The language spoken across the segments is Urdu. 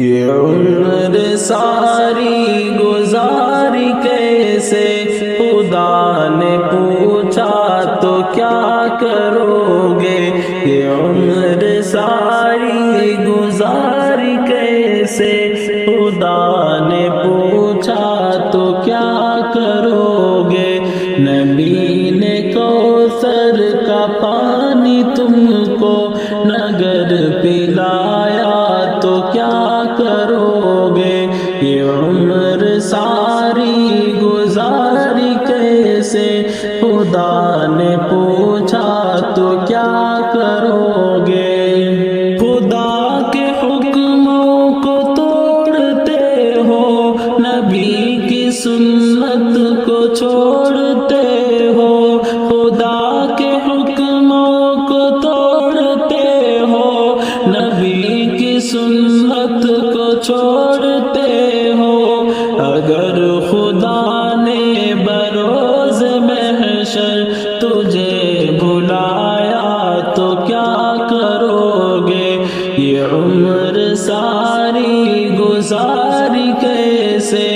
یہ عمر ساری گزاری کیسے، خدا نے پوچھا تو کیا کرو گے؟ یہ عمر ساری گزاری کیسے، خدا نے پوچھا تو کیا کرو گے؟ نبی نے کوثر کا پانی تم کو نگر پلایا تو کیا کرو گے؟ یہ عمر ساری گزاری کیسے، خدا نے پوچھا تو کیا کرو گے؟ خدا کے حکموں کو توڑتے ہو، نبی کی سنت کو چھوڑتے ہو، خدا کے حکموں کو توڑتے ہو، نبی کی سنت کو چھوڑتے ہو۔ اگر خدا نے بروز محشر تجھے بلایا تو کیا کرو گے؟ یہ عمر ساری گزاری کیسے،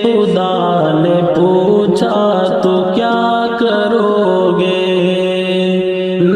خدا نے پوچھا تو کیا کرو گے؟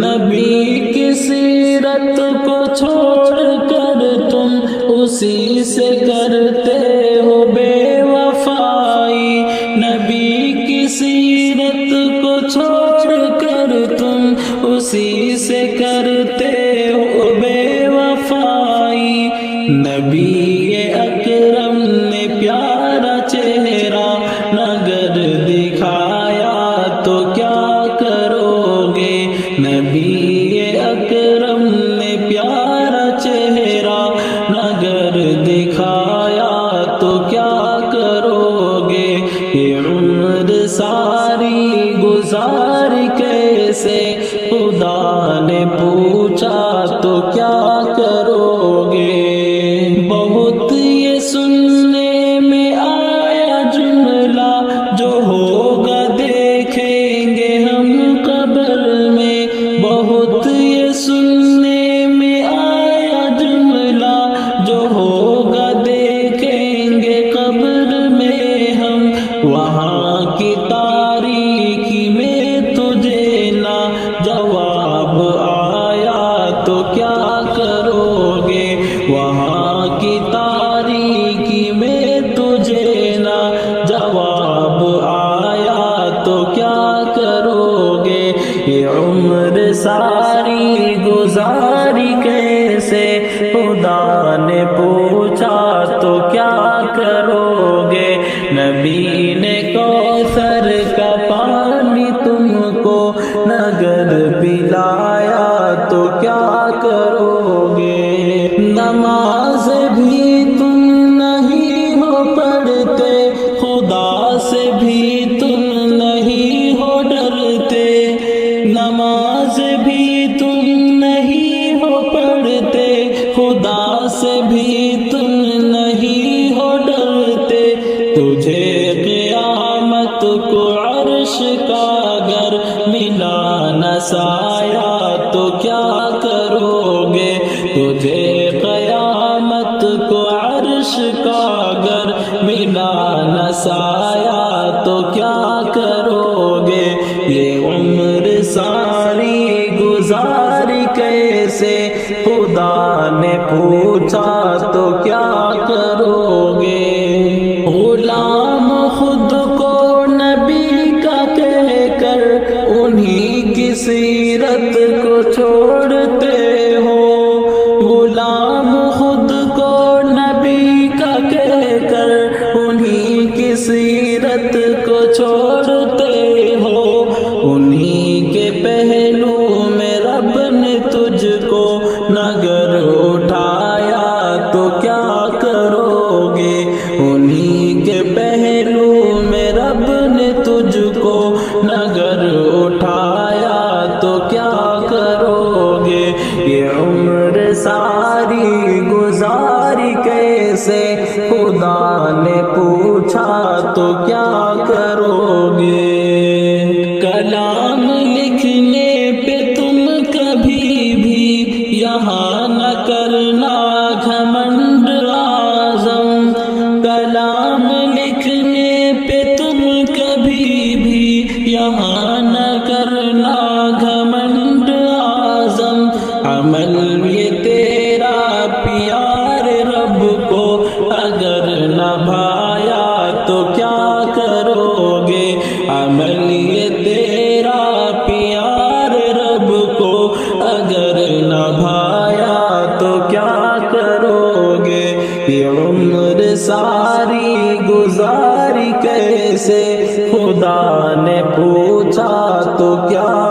نبی کی سیرت کو چھوڑ کر تم اسی سے کرتے ہو بے وفائی، نبی کی سیرت کو چھوڑ کر تم اسی سے کرتے ہو بے وفائی۔ نبی اکرم نے پیارا چہرہ نگر دکھایا تو کیا کرو گے؟ نبی اکرم نے پیارا چہرہ نگر دکھایا تو کیا کرو گے؟ یہ عمر ساری گزاری کیسے، خدا نے پوچھا تو کیا کرو گے؟ بہت یہ سننے میں آیا جملہ، جو ہوگا دیکھیں گے ہم قبر میں، بہت یہ سننے میں آیا جملہ، جو ہوگا دیکھیں گے قبر میں ہم۔ وہاں کی تاریکی میں تجھے نہ جواب آیا تو کیا کرو گے؟ وہاں کی تاریکی میں تجھے نہ جواب آیا تو کیا کرو گے؟ یہ عمر ساری گزاری کیسے، خدا نے پوچھا تو کیا کرو گے؟ نبی نے کوثر کا پانی تم کو نگر پلایا تو کیا کرو گے؟ نماز بھی تم نہیں ہو پڑھتے، خدا سے بھی تم نہیں ہو ڈرتے، نماز بھی تم نہیں ہو پڑھتے، خدا سے بھی تم نہیں ہو ڈرتے۔ تجھے قیامت کو عرش کا گھر ملا نہ سایہ تو کیا کرو گے؟ تجھے قیامت کو عرش کا گھر ملا نہ سایہ تو کیا کرو گے؟ یہ عمر ساری گزاری کیسے، خدا نے پوچھا تو کیا کرو گے؟ غلام خود کو نبی کا کہہ کر انہی کی سیرت کو چھوڑتے ہو، غلام خود کو نبی کا کہہ کر انہی کی سیرت کو چھوڑتے ہو، انہی کے پہلو میں رب نے تجھ کو نگر اٹھایا تو کیا کرو گے؟ انہی کے پہلو میں رب نے تجھ کو نگر اٹھایا تو کیا کرو گے؟ یہ عمر ساری گزاری کیسے، خدا نے پوچھا تو کیا کرو گے؟ کلام لکھنے پہ تم کبھی بھی یہاں نہ کرنا گھمنڈ تیرا پیار رب کو اگر نہ بھایا تو کیا کرو گے، عمل یہ تیرا پیار رب کو اگر نہ بھایا تو کیا کرو گے، یہ عمر ساری گزاری کیسے خدا نے پوچھا تو کیا